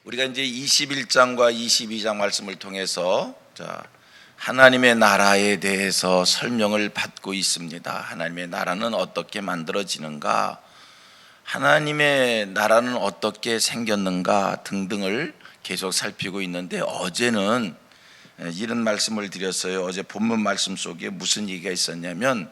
우리가 이제 21장과 22장 말씀을 통해서 하나님의 나라에 대해서 설명을 받고 있습니다. 하나님의 나라는 어떻게 만들어지는가, 하나님의 나라는 어떻게 생겼는가 등등을 계속 살피고 있는데, 어제는 이런 말씀을 드렸어요. 어제 본문 말씀 속에 무슨 얘기가 있었냐면,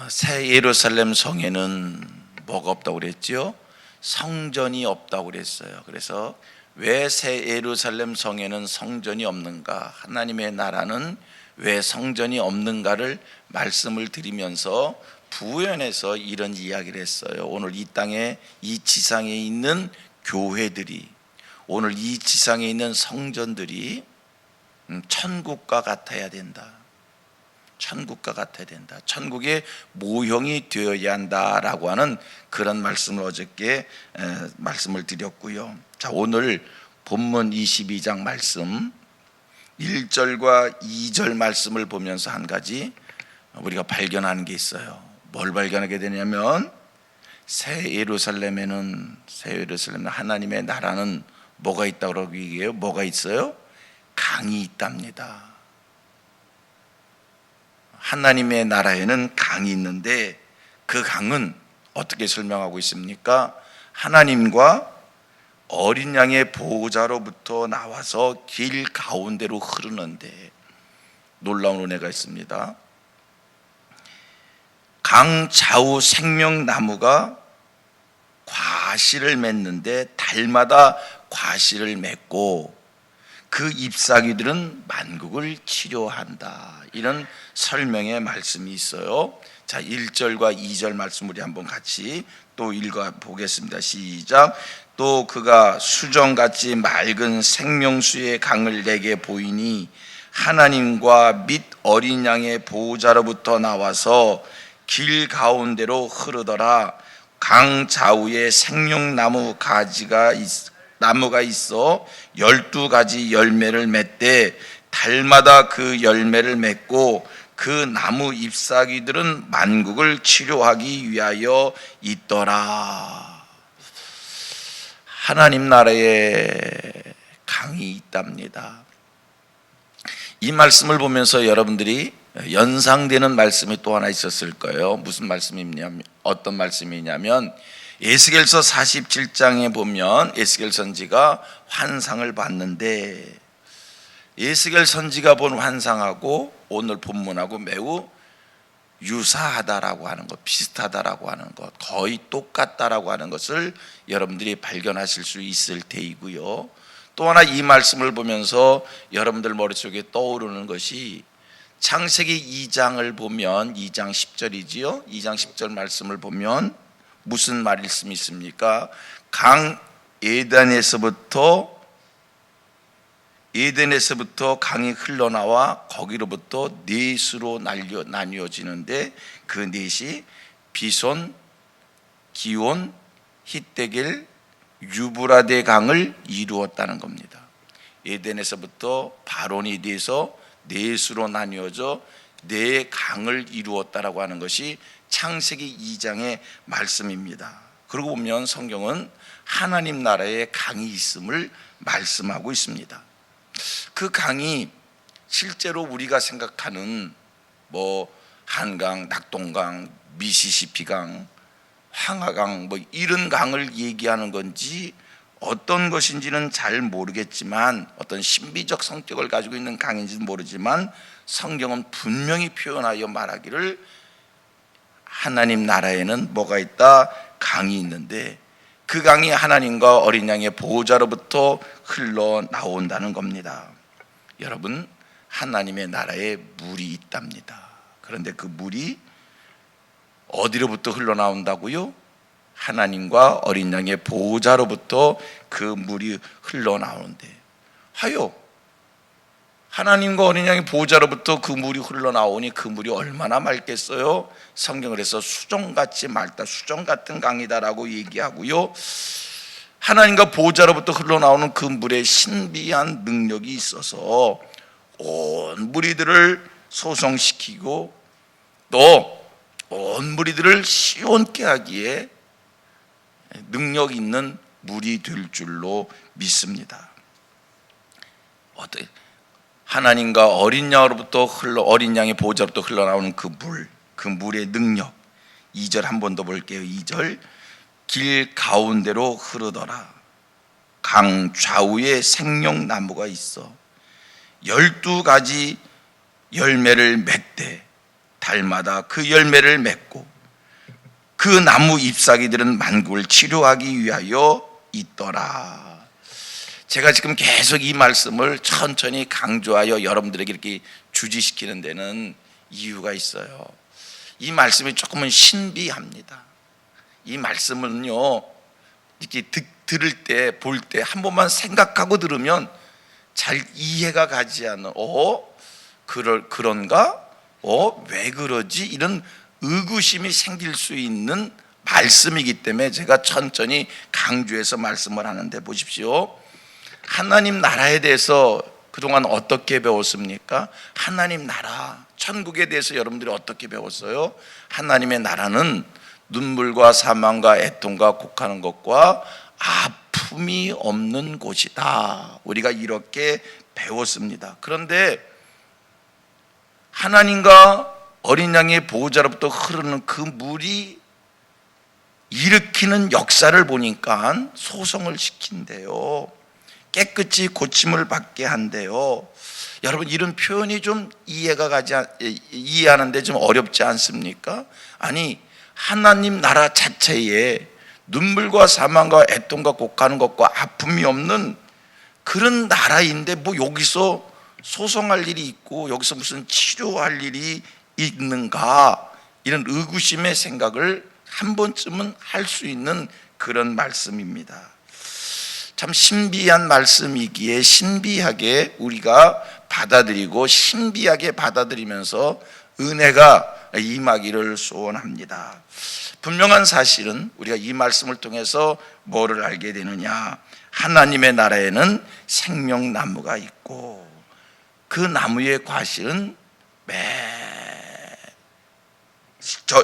새 예루살렘 성에는 뭐가 없다고 그랬죠? 성전이 없다고 그랬어요. 그래서 왜 새 예루살렘 성에는 성전이 없는가, 하나님의 나라는 왜 성전이 없는가를 말씀을 드리면서 부연해서 이런 이야기를 했어요. 오늘 이 땅에, 이 지상에 있는 교회들이, 오늘 이 지상에 있는 성전들이 천국과 같아야 된다. 천국과 같아야 된다. 천국의 모형이 되어야 한다라고 하는 그런 말씀을 어저께 말씀을 드렸고요. 자, 오늘 본문 22장 말씀 1절과 2절 말씀을 보면서 한 가지 우리가 발견하는 게 있어요. 뭘 발견하게 되냐면, 새 예루살렘에는 하나님의 나라는 뭐가 있다고 얘기해요? 뭐가 있어요? 강이 있답니다. 하나님의 나라에는 강이 있는데, 그 강은 어떻게 설명하고 있습니까? 하나님과 어린 양의 보호자로부터 나와서 길 가운데로 흐르는데, 놀라운 은혜가 있습니다. 강 좌우 생명나무가 과실을 맺는데 달마다 과실을 맺고 그 잎사귀들은 만국을 치료한다. 이런 설명의 말씀이 있어요. 자, 1절과 2절 말씀 우리 한번 같이 또 읽어 보겠습니다. 시작. 또 그가 수정같이 맑은 생명수의 강을 내게 보이니 하나님과 및 어린 양의 보호자로부터 나와서 길 가운데로 흐르더라. 강 좌우에 생명나무 나무가 있어 12가지 열매를 맺되 달마다 그 열매를 맺고 그 나무 잎사귀들은 만국을 치료하기 위하여 있더라. 하나님 나라에 강이 있답니다. 이 말씀을 보면서 여러분들이 연상되는 말씀이 또 하나 있었을 거예요. 무슨 말씀이냐면, 어떤 말씀이냐면, 에스겔서 47장에 보면 에스겔 선지가 환상을 봤는데, 에스겔 선지가 본 환상하고 오늘 본문하고 매우 유사하다라고 하는 것, 비슷하다라고 하는 것, 거의 똑같다라고 하는 것을 여러분들이 발견하실 수 있을 테이고요. 또 하나 이 말씀을 보면서 여러분들 머릿속에 떠오르는 것이, 창세기 2장을 보면 2장 10절이지요. 2장 10절 말씀을 보면 무슨 말씀이 있습니까? 강 에덴에서부터 강이 흘러나와 거기로부터 넷으로 나뉘어지는데, 그 넷이 비손, 기온, 히데겔, 유브라데 강을 이루었다는 겁니다. 에덴에서부터 바론이 돼서 넷으로 나뉘어져 네 강을 이루었다라고 하는 것이 창세기 2장의 말씀입니다. 그러고 보면 성경은 하나님 나라에 강이 있음을 말씀하고 있습니다. 그 강이 실제로 우리가 생각하는 한강, 낙동강, 미시시피강, 황하강 이런 강을 얘기하는 건지 어떤 것인지는 잘 모르겠지만, 어떤 신비적 성격을 가지고 있는 강인지는 모르지만, 성경은 분명히 표현하여 말하기를 하나님 나라에는 뭐가 있다? 강이 있는데, 그 강이 하나님과 어린 양의 보호자로부터 흘러나온다는 겁니다. 여러분, 하나님의 나라에 물이 있답니다. 그런데 그 물이 어디로부터 흘러나온다고요? 하나님과 어린 양의 보호자로부터 그 물이 흘러나오는데, 하나님과 어린 양의 보호자로부터 그 물이 흘러나오니 그 물이 얼마나 맑겠어요? 성경을 해서 수정같이 맑다, 수정 같은 강이다라고 얘기하고요. 하나님과 보호자로부터 흘러나오는 그 물에 신비한 능력이 있어서 온 무리들을 소성시키고 또 온 무리들을 시원케 하기에 능력 있는 물이 될 줄로 믿습니다. 하나님과 어린 양으로부터 어린 양의 보호자로부터 흘러나오는 그 물의 능력. 2절 한 번 더 볼게요. 2절 길 가운데로 흐르더라. 강 좌우에 생명나무가 있어 12가지 열매를 맺되 달마다 그 열매를 맺고 그 나무 잎사귀들은 만국을 치료하기 위하여 있더라. 제가 지금 계속 이 말씀을 천천히 강조하여 여러분들에게 이렇게 주지시키는 데는 이유가 있어요. 이 말씀이 조금은 신비합니다. 이 말씀은요, 이렇게 들을 때, 볼 때 한 번만 생각하고 들으면 잘 이해가 가지 않는, 그런가? 왜 그러지? 이런 의구심이 생길 수 있는 말씀이기 때문에 제가 천천히 강조해서 말씀을 하는데, 보십시오. 하나님 나라에 대해서 그동안 어떻게 배웠습니까? 하나님 나라, 천국에 대해서 여러분들이 어떻게 배웠어요? 하나님의 나라는 눈물과 사망과 애통과 곡하는 것과 아픔이 없는 곳이다. 우리가 이렇게 배웠습니다. 그런데 하나님과 어린 양의 보호자로부터 흐르는 그 물이 일으키는 역사를 보니까 소송을 시킨대요. 깨끗이 고침을 받게 한대요. 여러분, 이런 표현이 좀 이해하는데 좀 어렵지 않습니까? 아니, 하나님 나라 자체에 눈물과 사망과 애통과 곡하는 것과 아픔이 없는 그런 나라인데 뭐 여기서 소송할 일이 있고 여기서 무슨 치료할 일이 있는가, 이런 의구심의 생각을 한 번쯤은 할 수 있는 그런 말씀입니다. 참 신비한 말씀이기에 신비하게 우리가 받아들이고 신비하게 받아들이면서 은혜가 임하기를 소원합니다. 분명한 사실은 우리가 이 말씀을 통해서 뭐를 알게 되느냐, 하나님의 나라에는 생명나무가 있고 그 나무의 과실은 매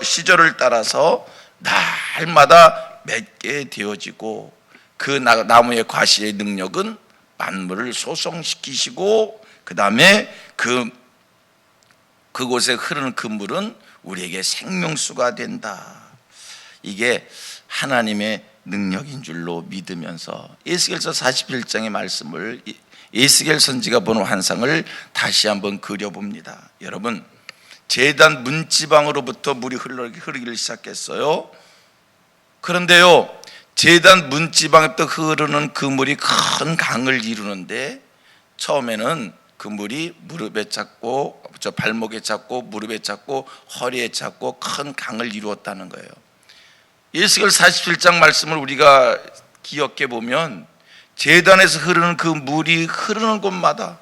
시절을 따라서 날마다 맺게 되어지고 그 나무의 과실의 능력은 만물을 소성시키시고 그 다음에 그곳에 흐르는 그 물은 우리에게 생명수가 된다. 이게 하나님의 능력인 줄로 믿으면서 에스겔서 41장의 말씀을 에스겔 선지가 본 환상을 다시 한번 그려봅니다. 여러분, 제단 문지방으로부터 물이 흐르기를 시작했어요. 그런데요, 제단 문지방에부터 흐르는 그 물이 큰 강을 이루는데 처음에는 그 물이 무릎에 찼고 발목에 찼고 무릎에 찼고 허리에 찼고 큰 강을 이루었다는 거예요. 에스겔 47장 말씀을 우리가 기억해 보면 제단에서 흐르는 그 물이 흐르는 곳마다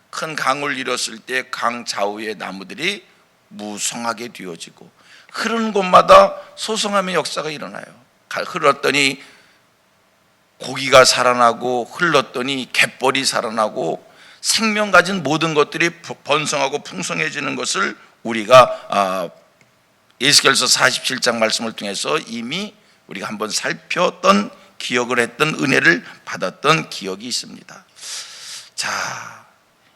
큰 강을 이뤘을 때 강 좌우의 나무들이 무성하게 되어지고 흐르는 곳마다 소성함의 역사가 일어나요. 흘렀더니 고기가 살아나고 흘렀더니 갯벌이 살아나고 생명 가진 모든 것들이 번성하고 풍성해지는 것을 우리가 에스겔서 47장 말씀을 통해서 이미 우리가 한번 살폈던, 기억을 했던, 은혜를 받았던 기억이 있습니다. 자,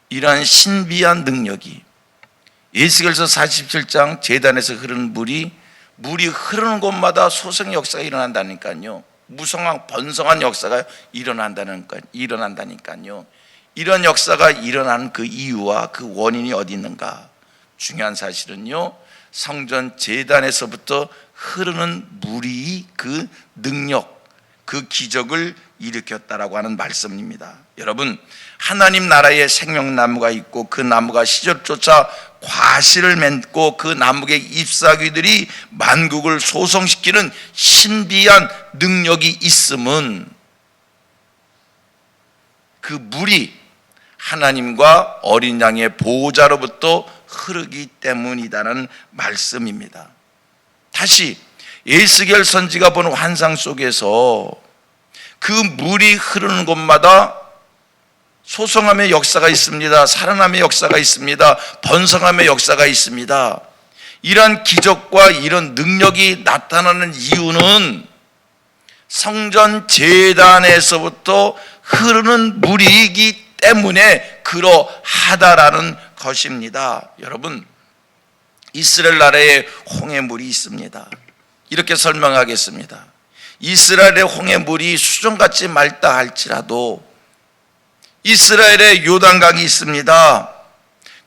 이러한 신비한 능력이 에스겔서 47장 제단에서 흐르는 물이 흐르는 곳마다 소성의 역사가 일어난다니까요. 무성한 번성한 역사가 일어난다니까요. 이런 역사가 일어나는 그 이유와 그 원인이 어디 있는가? 중요한 사실은요, 성전 제단에서부터 흐르는 물이 그 능력, 그 기적을 일으켰다라고 하는 말씀입니다. 여러분, 하나님 나라에 생명나무가 있고 그 나무가 시절조차 과실을 맺고 그 나무의 잎사귀들이 만국을 소성시키는 신비한 능력이 있음은 그 물이 하나님과 어린 양의 보호자로부터 흐르기 때문이다는 말씀입니다. 다시 에스겔 선지가 본 환상 속에서 그 물이 흐르는 곳마다 소성함의 역사가 있습니다. 살아남의 역사가 있습니다. 번성함의 역사가 있습니다. 이런 기적과 이런 능력이 나타나는 이유는 성전 제단에서부터 흐르는 물이기 때문에 그러하다라는 것입니다. 여러분, 이스라엘 나라에 홍해물이 있습니다. 이렇게 설명하겠습니다. 이스라엘의 홍해물이 수정같이 맑다 할지라도 이스라엘의 요단강이 있습니다.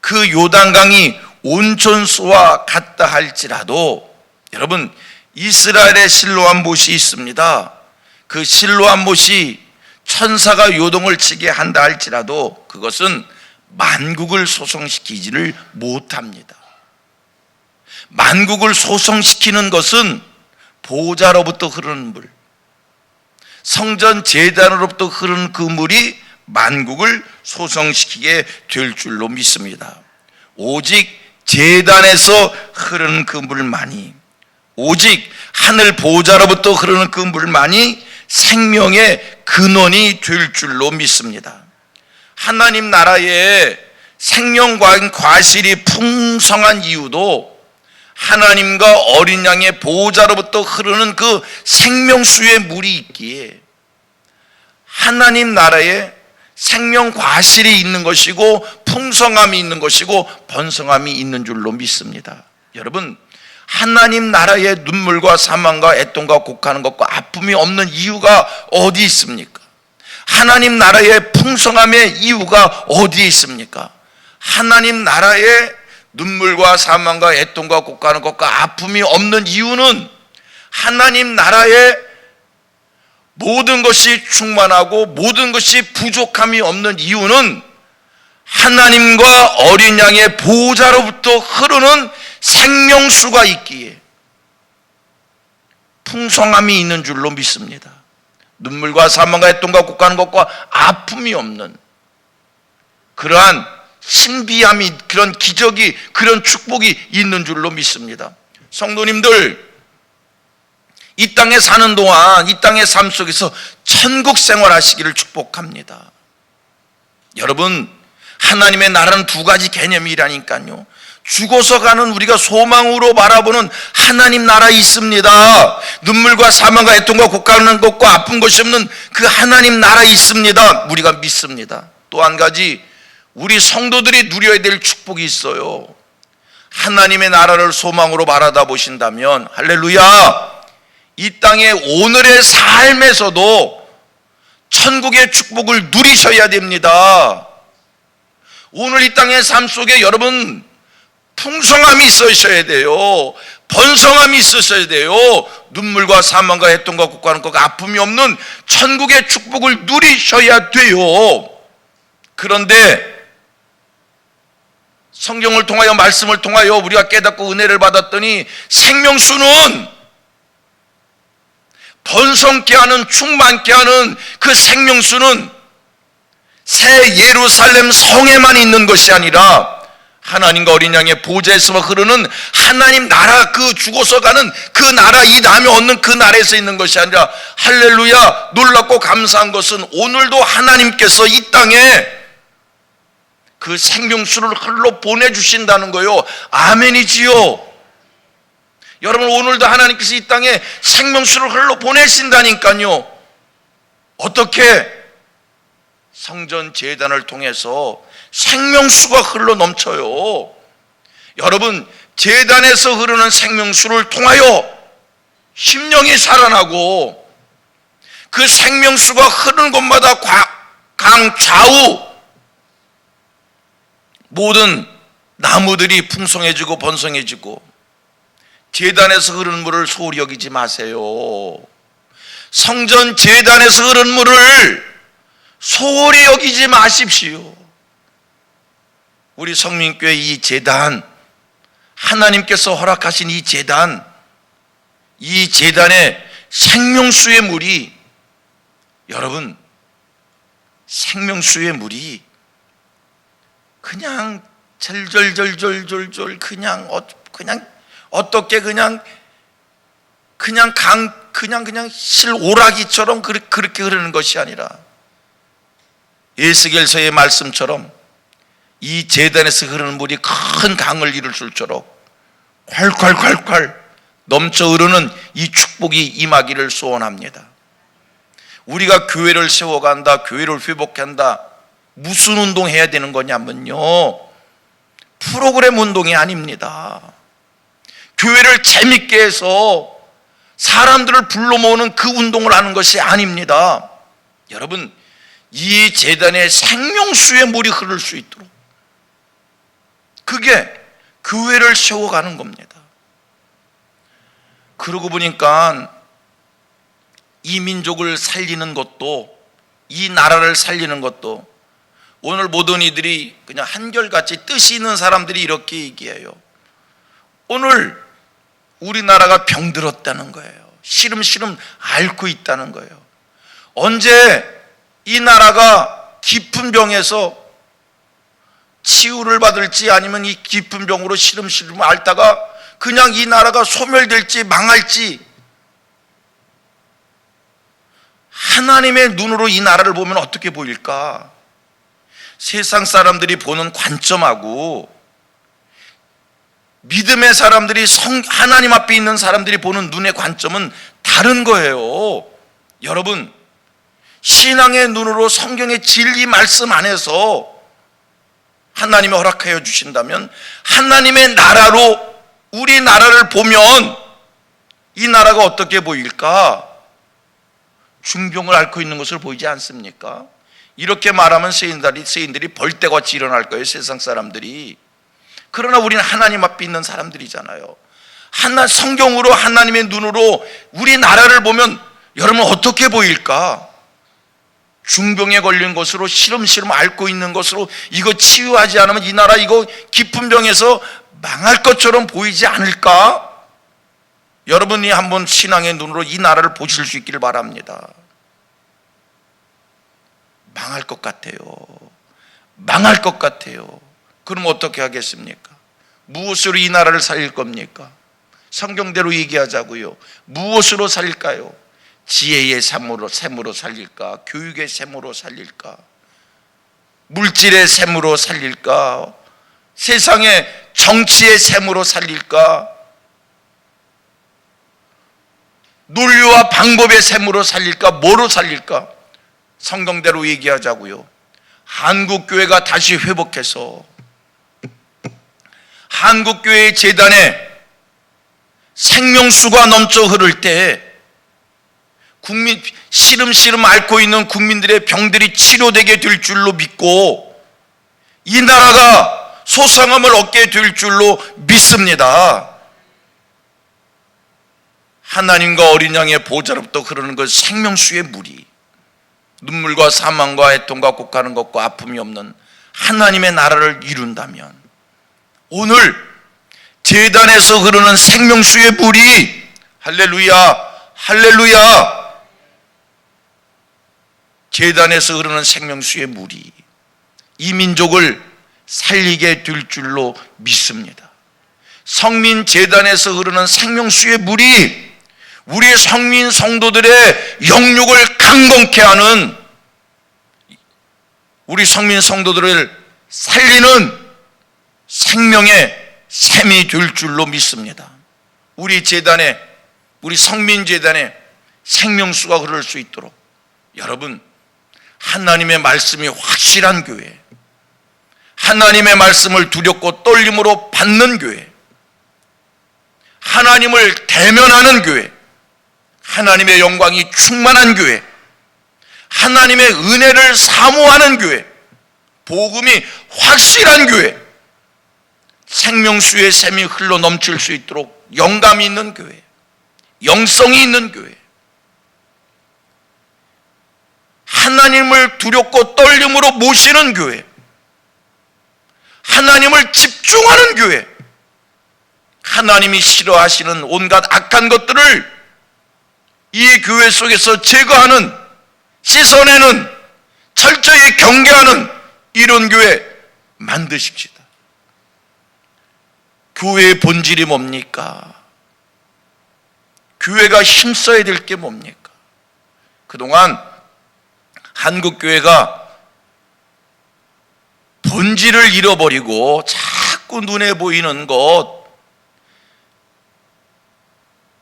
그 요단강이 온천수와 같다 할지라도 여러분, 이스라엘의 실로암 못이 있습니다. 그 실로암 못이 천사가 요동을 치게 한다 할지라도 그것은 만국을 소성시키지를 못합니다. 만국을 소성시키는 것은 보좌로부터 흐르는 물, 성전 제단으로부터 흐르는 그 물이 만국을 소성시키게 될 줄로 믿습니다. 오직 제단에서 흐르는 그 물만이, 오직 하늘 보좌로부터 흐르는 그 물만이 생명의 근원이 될 줄로 믿습니다. 하나님 나라에 생명과 과실이 풍성한 이유도 하나님과 어린 양의 보호자로부터 흐르는 그 생명수의 물이 있기에 하나님 나라에 생명 과실이 있는 것이고 풍성함이 있는 것이고 번성함이 있는 줄로 믿습니다. 여러분, 하나님 나라에 눈물과 사망과 애통과 곡하는 것과 아픔이 없는 이유가 어디 있습니까? 하나님 나라의 풍성함의 이유가 어디에 있습니까? 하나님 나라에 눈물과 사망과 애통과 곡하는 것과 아픔이 없는 이유는 하나님 나라에 모든 것이 충만하고 모든 것이 부족함이 없는 이유는 하나님과 어린 양의 보호자로부터 흐르는 생명수가 있기에 풍성함이 있는 줄로 믿습니다. 눈물과 사망과 애통과 곡하는 것과 아픔이 없는 그러한 신비함이, 그런 기적이, 그런 축복이 있는 줄로 믿습니다. 성도님들, 이 땅에 사는 동안 이 땅의 삶 속에서 천국 생활하시기를 축복합니다. 여러분, 하나님의 나라는 두 가지 개념이라니까요. 죽어서 가는 우리가 소망으로 바라보는 하나님 나라 있습니다. 눈물과 사망과 애통과 곡하는 것과 아픈 것이 없는 그 하나님 나라 있습니다. 우리가 믿습니다. 또 한 가지, 우리 성도들이 누려야 될 축복이 있어요. 하나님의 나라를 소망으로 바라다 보신다면 할렐루야, 이 땅의 오늘의 삶에서도 천국의 축복을 누리셔야 됩니다. 오늘 이 땅의 삶 속에 여러분 풍성함이 있으셔야 돼요. 번성함이 있으셔야 돼요. 눈물과 사망과 애통과 곡하는 것과 아픔이 없는 천국의 축복을 누리셔야 돼요. 그런데 성경을 통하여, 말씀을 통하여 우리가 깨닫고 은혜를 받았더니 생명수는 번성케 하는, 충만케 하는 그 생명수는 새 예루살렘 성에만 있는 것이 아니라 하나님과 어린 양의 보좌에서 흐르는 하나님 나라, 그 죽어서 가는 그 나라, 이 다음에 얻는 그 나라에서 있는 것이 아니라, 할렐루야, 놀랍고 감사한 것은 오늘도 하나님께서 이 땅에 그 생명수를 흘러 보내주신다는 거요. 아멘이지요. 여러분, 오늘도 하나님께서 이 땅에 생명수를 흘러 보내신다니까요. 어떻게? 성전 제단을 통해서 생명수가 흘러 넘쳐요. 여러분, 제단에서 흐르는 생명수를 통하여 심령이 살아나고 그 생명수가 흐르는 곳마다 강 좌우 모든 나무들이 풍성해지고 번성해지고, 제단에서 흐르는 물을 소홀히 여기지 마세요. 성전 제단에서 흐르는 물을 소홀히 여기지 마십시오. 우리 성민교회 이 제단, 하나님께서 허락하신 이 제단에 생명수의 물이, 여러분, 생명수의 물이 그냥 절절절절절절 그냥 어떻게 그냥 실오라기처럼 그렇게 흐르는 것이 아니라 에스겔서의 말씀처럼 이 제단에서 흐르는 물이 큰 강을 이룰 수록 콸콸콸콸 넘쳐 흐르는 이 축복이 임하기를 소원합니다. 우리가 교회를 세워간다, 교회를 회복한다, 무슨 운동해야 되는 거냐면요, 프로그램 운동이 아닙니다. 교회를 재밌게 해서 사람들을 불러 모으는 그 운동을 하는 것이 아닙니다. 여러분, 이 제단에 생명수의 물이 흐를 수 있도록, 그게 교회를 세워가는 겁니다. 그러고 보니까 이 민족을 살리는 것도, 이 나라를 살리는 것도, 오늘 모든 이들이 그냥 한결같이 뜻이 있는 사람들이 이렇게 얘기해요. 오늘 우리나라가 병들었다는 거예요. 시름시름 앓고 있다는 거예요. 언제 이 나라가 깊은 병에서 치유를 받을지, 아니면 이 깊은 병으로 시름시름 앓다가 그냥 이 나라가 소멸될지 망할지, 하나님의 눈으로 이 나라를 보면 어떻게 보일까? 세상 사람들이 보는 관점하고 믿음의 사람들이, 하나님 앞에 있는 사람들이 보는 눈의 관점은 다른 거예요. 여러분, 신앙의 눈으로 성경의 진리 말씀 안에서 하나님이 허락하여 주신다면, 하나님의 나라로 우리나라를 보면 이 나라가 어떻게 보일까? 중병을 앓고 있는 것을 보이지 않습니까? 이렇게 말하면 세인들이 벌떼같이 일어날 거예요, 세상 사람들이. 그러나 우리는 하나님 앞에 있는 사람들이잖아요. 성경으로, 하나님의 눈으로 우리나라를 보면 여러분 어떻게 보일까? 중병에 걸린 것으로 시름시름 앓고 있는 것으로, 이거 치유하지 않으면 이 나라 이거 깊은 병에서 망할 것처럼 보이지 않을까? 여러분이 한번 신앙의 눈으로 이 나라를 보실 수 있기를 바랍니다. 망할 것 같아요. 망할 것 같아요. 그럼 어떻게 하겠습니까? 무엇으로 이 나라를 살릴 겁니까? 성경대로 얘기하자고요. 무엇으로 살릴까요? 지혜의 샘으로 살릴까? 교육의 샘으로 살릴까? 물질의 샘으로 살릴까? 세상의 정치의 샘으로 살릴까? 논리와 방법의 샘으로 살릴까? 뭐로 살릴까? 성경대로 얘기하자고요. 한국교회가 다시 회복해서 한국교회의 재단에 생명수가 넘쳐 흐를 때 국민, 시름시름 앓고 있는 국민들의 병들이 치료되게 될 줄로 믿고 이 나라가 소상함을 얻게 될 줄로 믿습니다. 하나님과 어린 양의 보좌로부터 흐르는 그 생명수의 물이 눈물과 사망과 애통과 곡하는 것과 아픔이 없는 하나님의 나라를 이룬다면, 오늘 제단에서 흐르는 생명수의 물이, 할렐루야, 할렐루야, 제단에서 흐르는 생명수의 물이 이 민족을 살리게 될 줄로 믿습니다. 성민 제단에서 흐르는 생명수의 물이 우리 성민 성도들의 영육을 강건케 하는, 우리 성민 성도들을 살리는 생명의 샘이 될 줄로 믿습니다. 우리 제단에, 우리 성민 제단에 생명수가 흐를 수 있도록 여러분, 하나님의 말씀이 확실한 교회, 하나님의 말씀을 두렵고 떨림으로 받는 교회, 하나님을 대면하는 교회, 하나님의 영광이 충만한 교회, 하나님의 은혜를 사모하는 교회, 복음이 확실한 교회, 생명수의 샘이 흘러 넘칠 수 있도록 영감이 있는 교회, 영성이 있는 교회, 하나님을 두렵고 떨림으로 모시는 교회, 하나님을 집중하는 교회, 하나님이 싫어하시는 온갖 악한 것들을 이 교회 속에서 제거하는, 씻어내는, 철저히 경계하는 이런 교회 만드십시다. 교회의 본질이 뭡니까? 교회가 힘써야 될 게 뭡니까? 그동안 한국교회가 본질을 잃어버리고 자꾸 눈에 보이는 것,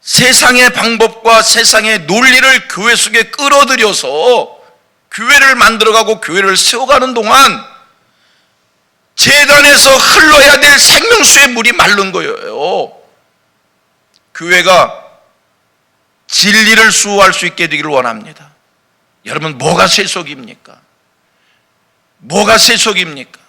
세상의 방법과 세상의 논리를 교회 속에 끌어들여서 교회를 만들어가고 교회를 세워가는 동안 제단에서 흘러야 될 생명수의 물이 마른 거예요. 교회가 진리를 수호할 수 있게 되기를 원합니다. 여러분, 뭐가 세속입니까? 뭐가 세속입니까?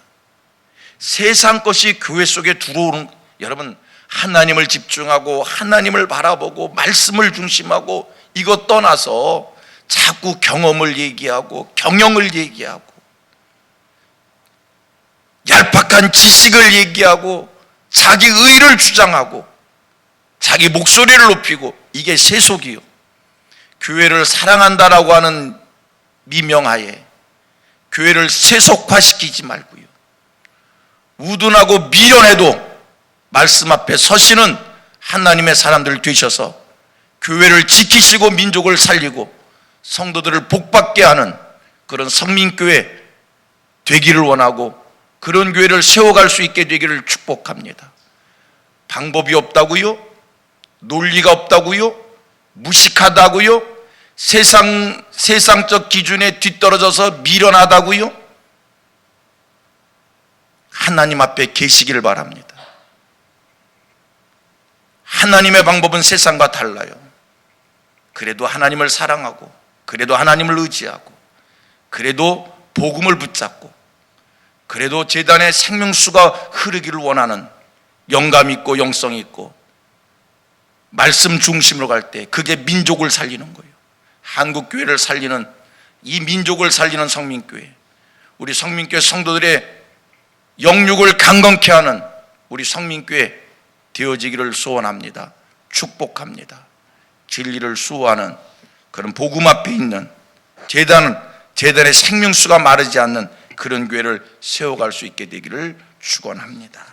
세상 것이 교회 속에 들어오는, 여러분, 하나님을 집중하고 하나님을 바라보고 말씀을 중심하고 이것 떠나서 자꾸 경험을 얘기하고 경영을 얘기하고 얄팍한 지식을 얘기하고 자기 의를 주장하고 자기 목소리를 높이고, 이게 세속이요. 교회를 사랑한다라고 하는 미명하에 교회를 세속화시키지 말고요, 우둔하고 미련해도 말씀 앞에 서시는 하나님의 사람들 되셔서 교회를 지키시고 민족을 살리고 성도들을 복받게 하는 그런 성민교회 되기를 원하고, 그런 교회를 세워갈 수 있게 되기를 축복합니다. 방법이 없다고요? 논리가 없다고요? 무식하다고요? 세상적 기준에 뒤떨어져서 미련하다고요? 하나님 앞에 계시기를 바랍니다. 하나님의 방법은 세상과 달라요. 그래도 하나님을 사랑하고, 그래도 하나님을 의지하고, 그래도 복음을 붙잡고, 그래도 제단의 생명수가 흐르기를 원하는 영감 있고 영성 있고 말씀 중심으로 갈 때, 그게 민족을 살리는 거예요. 한국교회를 살리는, 이 민족을 살리는 성민교회, 우리 성민교회 성도들의 영육을 강건케 하는 우리 성민교회 되어지기를 소원합니다. 축복합니다. 진리를 수호하는 그런 복음 앞에 있는 제단의 생명수가 마르지 않는 그런 교회를 세워갈 수 있게 되기를 축원합니다.